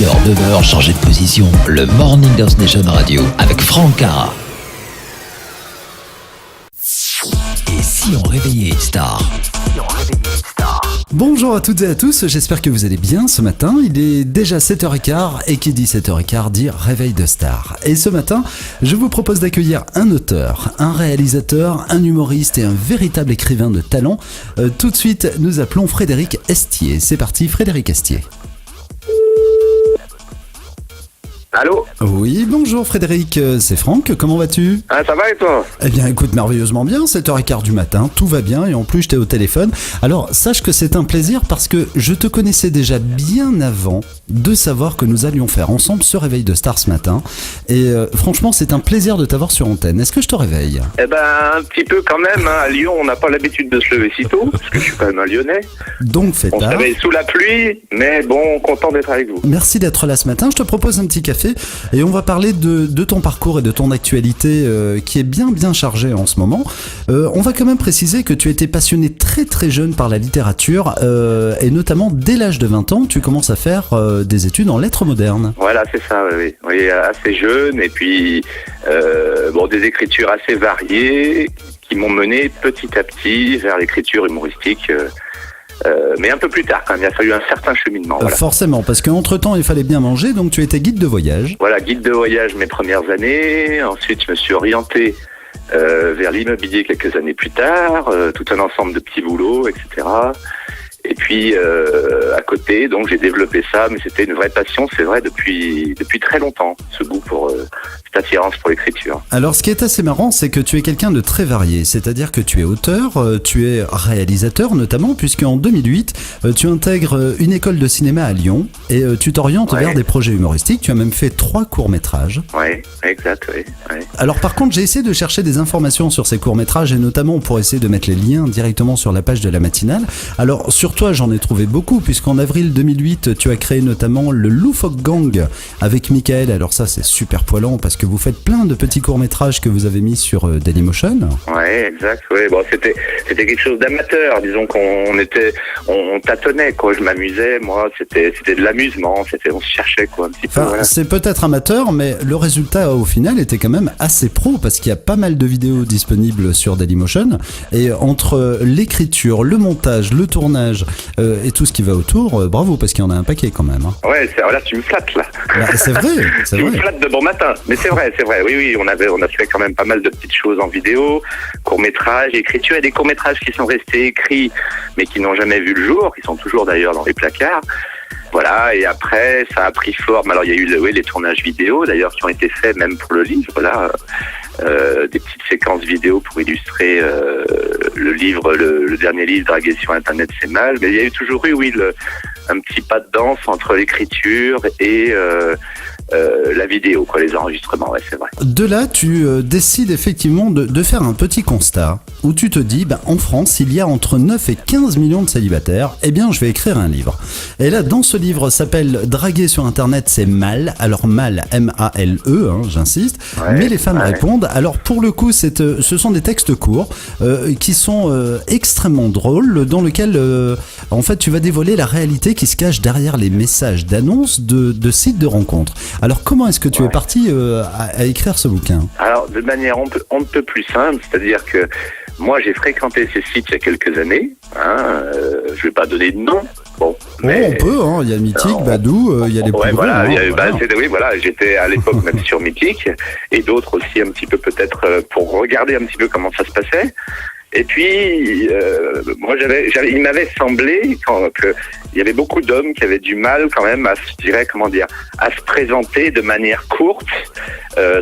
6h, 9h, changez de position. Le Morning Dance Nation Radio avec Franck Cara. Et si on réveillait une star? Bonjour à toutes et à tous, j'espère que vous allez bien ce matin. Il est déjà 7h15 et qui dit 7h15 dit réveil de star. Et ce matin, je vous propose d'accueillir un auteur, un réalisateur, un humoriste et un véritable écrivain de talent. Tout de suite, nous appelons Frédéric Estier. C'est parti, Frédéric Estier. Allô? Oui, bonjour Frédéric, c'est Franck, comment vas-tu? Ah, ça va et toi? Eh bien écoute, merveilleusement bien, 7h15 du matin, tout va bien et en plus je t'ai au téléphone. Alors sache que c'est un plaisir parce que je te connaissais déjà bien avant de savoir que nous allions faire ensemble ce réveil de star ce matin. Et franchement c'est un plaisir de t'avoir sur antenne. Est-ce que je te réveille? Eh ben un petit peu quand même, hein. À Lyon on n'a pas l'habitude de se lever si tôt, parce que je suis quand même un Lyonnais. Donc fais On se tard. réveille sous la pluie, mais bon, content d'être avec vous. Merci d'être là ce matin, je te propose un petit café et on va parler de ton parcours et de ton actualité qui est bien chargée en ce moment. On va quand même préciser que tu étais passionné très jeune par la littérature et notamment dès l'âge de 20 ans, tu commences à faire des études en lettres modernes. Voilà, c'est ça, oui, assez jeune, et puis des écritures assez variées qui m'ont mené petit à petit vers l'écriture humoristique. Mais un peu plus tard quand même, il a fallu un certain cheminement. Voilà. Forcément, parce qu'entre temps il fallait bien manger, donc tu étais guide de voyage. Voilà, guide de voyage mes premières années, ensuite je me suis orienté vers l'immobilier quelques années plus tard, tout un ensemble de petits boulots, etc. Et puis à côté, donc j'ai développé ça, mais c'était une vraie passion, c'est vrai, depuis très longtemps, ce goût pour cette attirance pour l'écriture. Alors ce qui est assez marrant, c'est que tu es quelqu'un de très varié, c'est-à-dire que tu es auteur, tu es réalisateur notamment, puisque en 2008, tu intègres une école de cinéma à Lyon et tu t'orientes vers des projets humoristiques, tu as même fait 3 courts-métrages. Ouais, exact, oui. Alors par contre, j'ai essayé de chercher des informations sur ces courts-métrages et notamment pour essayer de mettre les liens directement sur la page de la matinale. Alors sur toi, j'en ai trouvé beaucoup, puisqu'en avril 2008, tu as créé notamment le Loufoque Gang avec Michael. Alors ça, c'est super poilant parce que vous faites plein de petits courts-métrages que vous avez mis sur Dailymotion. Ouais, exact, oui. Bon, c'était quelque chose d'amateur, disons on tâtonnait, quoi. Je m'amusais, moi, c'était de l'amusement, on se cherchait, quoi, un petit peu. Enfin, voilà. c'est peut-être amateur, mais le résultat au final était quand même assez pro parce qu'il y a pas mal de vidéos disponibles sur Dailymotion et entre l'écriture, le montage, le tournage et tout ce qui va autour, bravo, parce qu'il y en a un paquet quand même. Hein. Ouais, là tu me flattes là. Bah, c'est vrai, c'est Tu vrai. me flattes de bon matin, mais c'est vrai. Oui, on a fait quand même pas mal de petites choses en vidéo, courts-métrages, écriture, et des courts-métrages qui sont restés écrits, mais qui n'ont jamais vu le jour, qui sont toujours d'ailleurs dans les placards. Voilà, et après, ça a pris forme. Alors, il y a eu les tournages vidéo, d'ailleurs, qui ont été faits même pour le livre, voilà. Des petites séquences vidéo pour illustrer le livre, le dernier livre, Draguer sur Internet, c'est mal. Mais il y a eu toujours eu, un petit pas de danse entre l'écriture et la vidéo, quoi, les enregistrements, ouais, c'est vrai. De là, tu décides effectivement de faire un petit constat où tu te dis, en France, il y a entre 9 et 15 millions de célibataires, eh bien, je vais écrire un livre. Et là, dans ce livre s'appelle Draguer sur Internet, c'est mal. Alors, mal, M-A-L-E, hein, j'insiste. Ouais, mais les femmes répondent. Alors, pour le coup, ce sont des textes courts qui sont extrêmement drôles, dans lesquels, en fait, tu vas dévoiler la réalité qui se cache derrière les messages d'annonces de sites de rencontres. Alors, comment est-ce que tu es parti à écrire ce bouquin? Alors, de manière on ne peut plus simple, c'est-à-dire que moi, j'ai fréquenté ces sites il y a quelques années. Je vais pas donner de nom. Bon, mais on peut, hein. Il y a Mythique, Badou, il y a les plus gros. Voilà, Voilà. j'étais à l'époque même sur Mythique, et d'autres aussi un petit peu peut-être pour regarder un petit peu comment ça se passait. Et puis, moi, il m'avait semblé qu'il y avait beaucoup d'hommes qui avaient du mal quand même à se présenter de manière courte.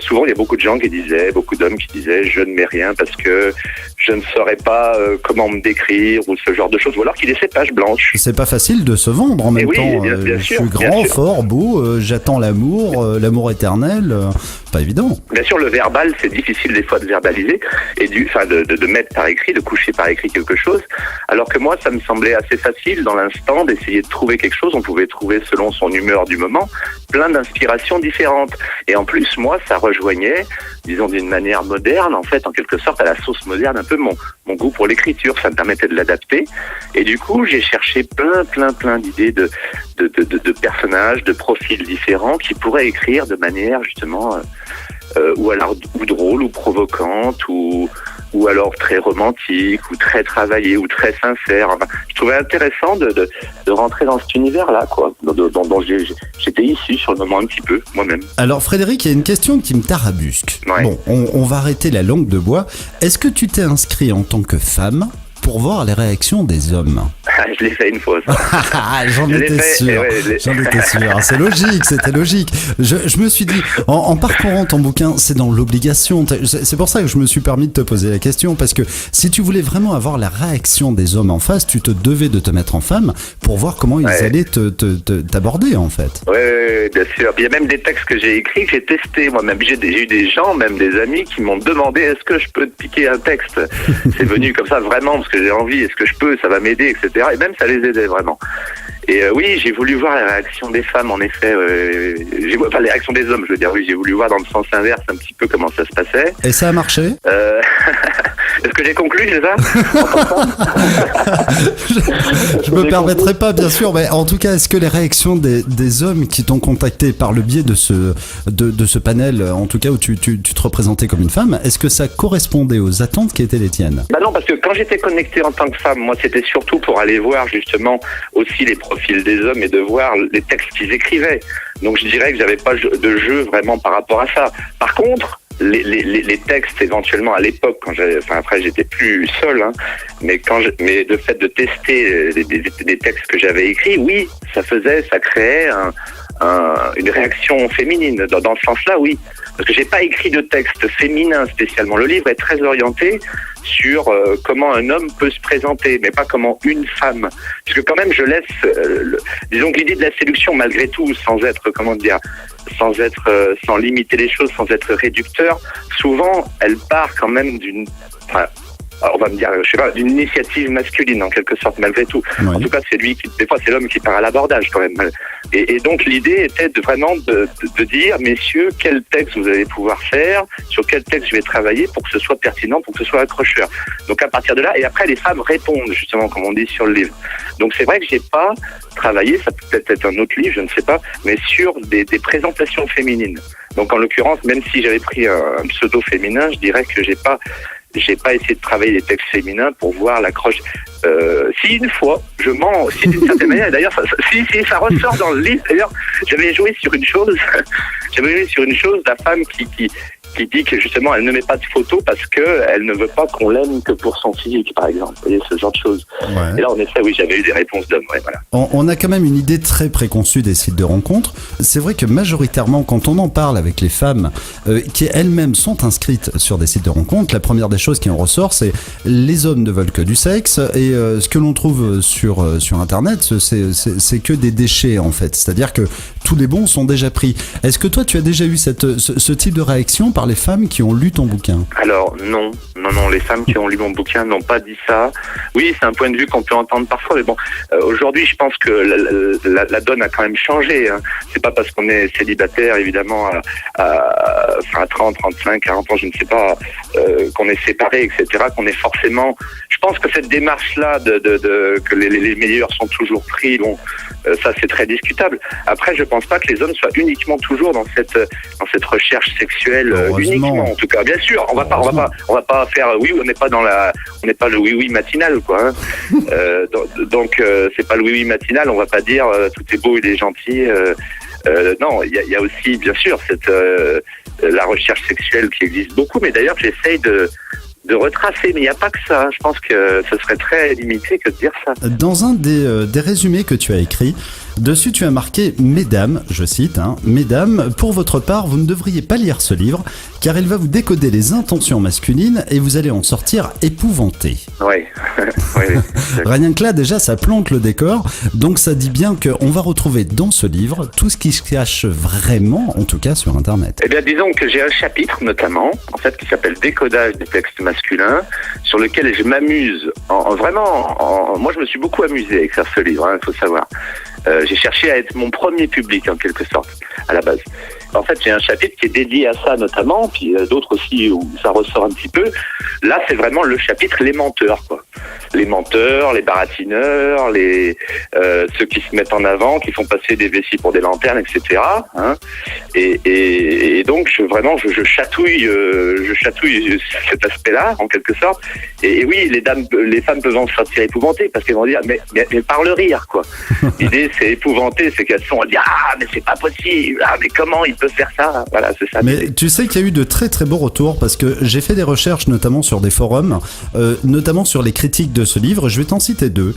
Souvent, il y a beaucoup d'hommes qui disaient, je ne mets rien parce que je ne saurais pas comment me décrire ou ce genre de choses, ou alors qu'il laissait page blanche. C'est pas facile de se vendre en même temps. Bien je sûr, suis grand, fort, beau, j'attends l'amour, l'amour éternel. Pas évident. Bien sûr, le verbal, c'est difficile des fois de verbaliser et de mettre par exemple écrit, de coucher par écrit quelque chose, alors que moi, ça me semblait assez facile dans l'instant d'essayer de trouver quelque chose. On pouvait trouver, selon son humeur du moment, plein d'inspirations différentes. Et en plus, moi, ça rejoignait, disons d'une manière moderne, en fait, en quelque sorte, à la sauce moderne, un peu mon goût pour l'écriture. Ça me permettait de l'adapter. Et du coup, j'ai cherché plein d'idées de personnages, de profils différents qui pourraient écrire de manière, justement, ou drôle, ou provocante, ou alors très romantique, ou très travaillé, ou très sincère. Enfin, je trouvais intéressant de rentrer dans cet univers-là, quoi, dont j'étais issu sur le moment un petit peu, moi-même. Alors Frédéric, il y a une question qui me tarabusque. Ouais. Bon, on va arrêter la langue de bois. Est-ce que tu t'es inscrit en tant que femme pour voir les réactions des hommes? Je l'ai fait une fois, ça. J'en étais sûr. J'en étais sûr. C'est logique, c'était logique. Je me suis dit, en parcourant ton bouquin, c'est dans l'obligation. C'est pour ça que je me suis permis de te poser la question, parce que si tu voulais vraiment avoir la réaction des hommes en face, tu te devais de te mettre en femme pour voir comment ils allaient t'aborder, en fait. Oui, bien sûr. Il y a même des textes que j'ai écrits que j'ai testés moi-même. J'ai eu des gens, même des amis, qui m'ont demandé est-ce que je peux te piquer un texte. C'est venu comme ça vraiment parce que j'ai envie. Est-ce que je peux? Ça va m'aider, etc. Et même ça les aidait vraiment. Et oui, j'ai voulu voir la réaction des femmes, en effet. Enfin, les réactions des hommes, je veux dire. Oui, j'ai voulu voir dans le sens inverse un petit peu comment ça se passait. Et ça a marché? Est-ce que j'ai conclu, c'est ça? Je me permettrai pas, bien sûr, mais en tout cas, est-ce que les réactions des hommes qui t'ont contacté par le biais de ce panel, en tout cas où tu te représentais comme une femme, est-ce que ça correspondait aux attentes qui étaient les tiennes? Bah non, parce que quand j'étais connecté en tant que femme, moi, c'était surtout pour aller voir justement aussi les profils des hommes et de voir les textes qu'ils écrivaient. Donc je dirais que j'avais pas de jeu vraiment par rapport à ça. Par contre, les textes éventuellement à l'époque, après j'étais plus seul, hein, mais le fait de tester des textes que j'avais écrits, oui, ça créait une réaction féminine. Dans ce sens-là, oui. Parce que j'ai pas écrit de texte féminin spécialement. Le livre est très orienté sur comment un homme peut se présenter, mais pas comment une femme. Parce que quand même, je laisse, disons que l'idée de la séduction, malgré tout, sans limiter les choses, sans être réducteur, souvent, elle part quand même on va me dire, je sais pas, d'une initiative masculine en quelque sorte, malgré tout. Ouais. En tout cas, des fois c'est l'homme qui part à l'abordage quand même. Et donc l'idée était vraiment de dire, messieurs, quel texte vous allez pouvoir faire, sur quel texte je vais travailler pour que ce soit pertinent, pour que ce soit accrocheur. Donc à partir de là, et après les femmes répondent justement, comme on dit sur le livre. Donc c'est vrai que j'ai pas travaillé, ça peut peut-être être un autre livre, je ne sais pas, mais sur des présentations féminines. Donc en l'occurrence, même si j'avais pris un pseudo féminin, je dirais que j'ai pas essayé de travailler des textes féminins pour voir l'accroche. Si une fois, je mens, si d'une certaine manière, d'ailleurs, ça ressort dans le livre, d'ailleurs, j'avais joué sur une chose, la femme qui dit que justement elle ne met pas de photos parce qu'elle ne veut pas qu'on l'aime que pour son physique, par exemple. Vous voyez, ce genre de choses. Ouais. Et là, en effet, oui, j'avais eu des réponses d'hommes. Ouais, voilà. On a quand même une idée très préconçue des sites de rencontres. C'est vrai que majoritairement, quand on en parle avec les femmes qui elles-mêmes sont inscrites sur des sites de rencontres, la première des choses qui en ressort, c'est les hommes ne veulent que du sexe et ce que l'on trouve sur Internet, c'est que des déchets en fait. C'est-à-dire que tous les bons sont déjà pris. Est-ce que toi, tu as déjà eu ce type de réaction par les femmes qui ont lu ton bouquin? Alors non, les femmes qui ont lu mon bouquin n'ont pas dit ça. Oui, c'est un point de vue qu'on peut entendre parfois, mais bon, aujourd'hui, je pense que la donne a quand même changé. Hein. C'est pas parce qu'on est célibataire, évidemment, à 30, 35, 40 ans, je ne sais pas, qu'on est séparés, etc., qu'on est forcément... Je pense que cette démarche-là que les meilleurs sont toujours pris, bon, ça c'est très discutable. Après, je pense pas que les hommes soient uniquement toujours dans cette recherche sexuelle uniquement, en tout cas. Bien sûr, on va pas faire oui, on n'est pas le oui matinal, quoi. Hein. Donc c'est pas le oui matinal. On va pas dire tout est beau, il est gentil. Non, il y a aussi, bien sûr, la recherche sexuelle qui existe beaucoup. Mais d'ailleurs, j'essaye de retracer, mais il n'y a pas que ça. Je pense que ce serait très limité que de dire ça. Dans un des résumés que tu as écrit, Dessus, tu as marqué « Mesdames », je cite, « Mesdames, pour votre part, vous ne devriez pas lire ce livre, car il va vous décoder les intentions masculines et vous allez en sortir épouvanté. » Oui. Oui. Rien que là, déjà, ça plante le décor. Donc, ça dit bien qu'on va retrouver dans ce livre tout ce qui se cache vraiment, en tout cas sur Internet. Eh bien, disons que j'ai un chapitre, notamment, en fait, qui s'appelle « Décodage des textes masculins », sur lequel je m'amuse. Moi, je me suis beaucoup amusé à écrire ce livre, il faut savoir. J'ai cherché à être mon premier public, en quelque sorte, à la base. En fait, j'ai un chapitre qui est dédié à ça notamment, puis d'autres aussi où ça ressort un petit peu. Là, c'est vraiment le chapitre les menteurs, quoi. Les menteurs, les baratineurs, ceux qui se mettent en avant, qui font passer des vessies pour des lanternes, etc. Et donc, je chatouille cet aspect-là, en quelque sorte. Et oui, les femmes peuvent en sortir épouvantées parce qu'elles vont dire, mais par le rire, quoi. L'idée, c'est épouvanté, c'est qu'elles sont à dire, mais c'est pas possible, mais comment il peut faire ça? Voilà, c'est ça. Mais tu sais qu'il y a eu de très très beaux retours parce que j'ai fait des recherches notamment sur des forums, notamment sur les critiques de ce livre. Je vais t'en citer deux.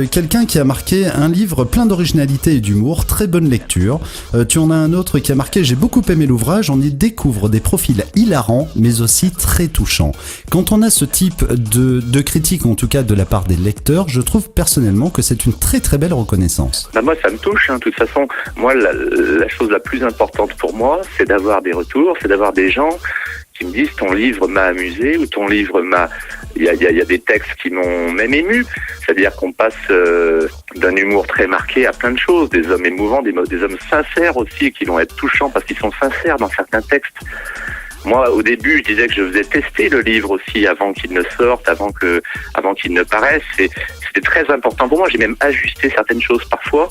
Quelqu'un qui a marqué un livre plein d'originalité et d'humour, très bonne lecture. Tu en as un autre qui a marqué, j'ai beaucoup aimé l'ouvrage, on y découvre des profils hilarants mais aussi très touchants. Quand on a ce type de critique, en tout cas de la part des lecteurs, je trouve personnellement que c'est une très très belle reconnaissance. Moi, ça me touche. De toute façon, moi, la chose la plus importante pour moi, c'est d'avoir des retours, c'est d'avoir des gens qui me disent ton livre m'a amusé ou ton livre m'a... Il y a des textes qui m'ont même ému. C'est-à-dire qu'on passe d'un humour très marqué à plein de choses, des hommes émouvants, des hommes sincères aussi, qui vont être touchants parce qu'ils sont sincères dans certains textes. Moi, au début, je disais que je faisais tester le livre aussi avant qu'il ne sorte, avant qu'il ne paraisse. C'était très important pour moi. J'ai même ajusté certaines choses parfois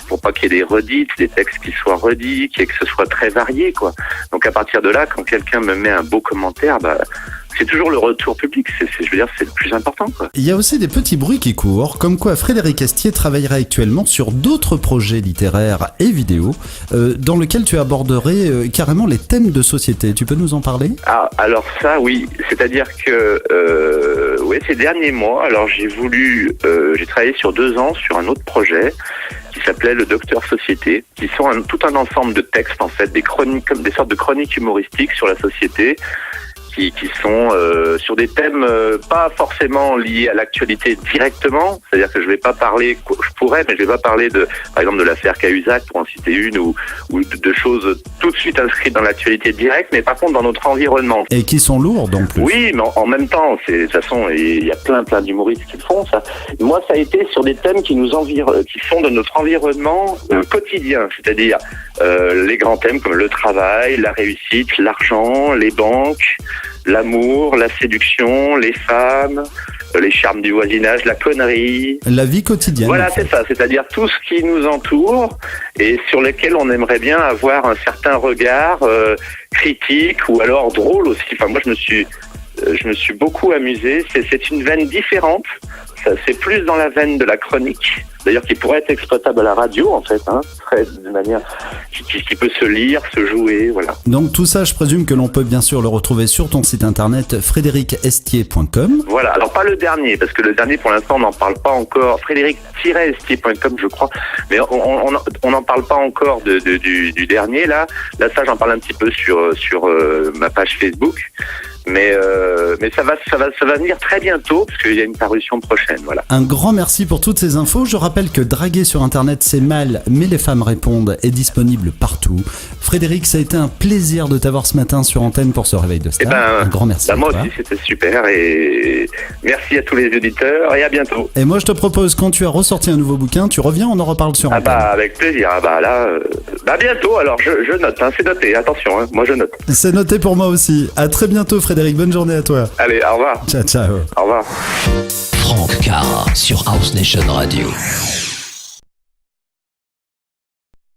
pour pas qu'il y ait des redites, des textes qui soient redits, que ce soit très varié, quoi. Donc à partir de là, quand quelqu'un me met un beau commentaire, c'est toujours le retour public, c'est le plus important, quoi. Il y a aussi des petits bruits qui courent, comme quoi Frédéric Estier travaillerait actuellement sur d'autres projets littéraires et vidéo, dans lesquels tu aborderais carrément les thèmes de société. Tu peux nous en parler ? Alors ça, oui. C'est-à-dire que ces derniers mois, alors j'ai travaillé sur 2 ans sur un autre projet qui s'appelait Le Docteur Société, qui sont tout un ensemble de textes, en fait, des chroniques, comme des sortes de chroniques humoristiques sur la société, qui sont sur des thèmes pas forcément liés à l'actualité directement. C'est-à-dire que je vais pas parler, mais je vais pas parler par exemple de l'affaire Cahuzac, pour en citer une, ou de choses tout de suite inscrites dans l'actualité directe, mais par contre dans notre environnement. Et qui sont lourdes en plus. Oui, mais en même temps, de toute façon, il y a plein d'humoristes qui le font, ça. Moi, ça a été sur des thèmes qui sont de notre environnement quotidien, c'est-à-dire les grands thèmes comme le travail, la réussite, l'argent, les banques, l'amour, la séduction, les femmes, les charmes du voisinage, la connerie. La vie quotidienne. Voilà, c'est ça. C'est-à-dire tout ce qui nous entoure et sur lequel on aimerait bien avoir un certain regard critique ou alors drôle aussi. Enfin, moi, je me suis beaucoup amusé. C'est une veine différente. C'est plus dans la veine de la chronique, d'ailleurs qui pourrait être exploitable à la radio en fait, de manière qui peut se lire, se jouer, voilà. Donc tout ça, je présume que l'on peut bien sûr le retrouver sur ton site internet frédéricestier.com. Voilà, alors pas le dernier, parce que le dernier pour l'instant on n'en parle pas encore, frédéric-estier.com je crois, mais on n'en parle pas encore du dernier là ça j'en parle un petit peu sur ma page Facebook. Mais ça va venir très bientôt parce qu'il y a une parution prochaine, voilà. Un grand merci pour toutes ces infos. Je rappelle que draguer sur internet c'est mal, mais les femmes répondent est disponible partout. Frédéric, ça a été un plaisir de t'avoir ce matin sur antenne pour ce réveil de star. Un grand merci. Moi aussi, c'était super et merci à tous les auditeurs et à bientôt. Et moi je te propose, quand tu as ressorti un nouveau bouquin, tu reviens, on en reparle sur antenne. Avec plaisir. Bientôt. Alors je note, c'est noté. Attention, moi je note. C'est noté pour moi aussi. À très bientôt Frédéric, bonne journée à toi. Allez, au revoir. Ciao. Au revoir. Franck Cara sur House Nation Radio.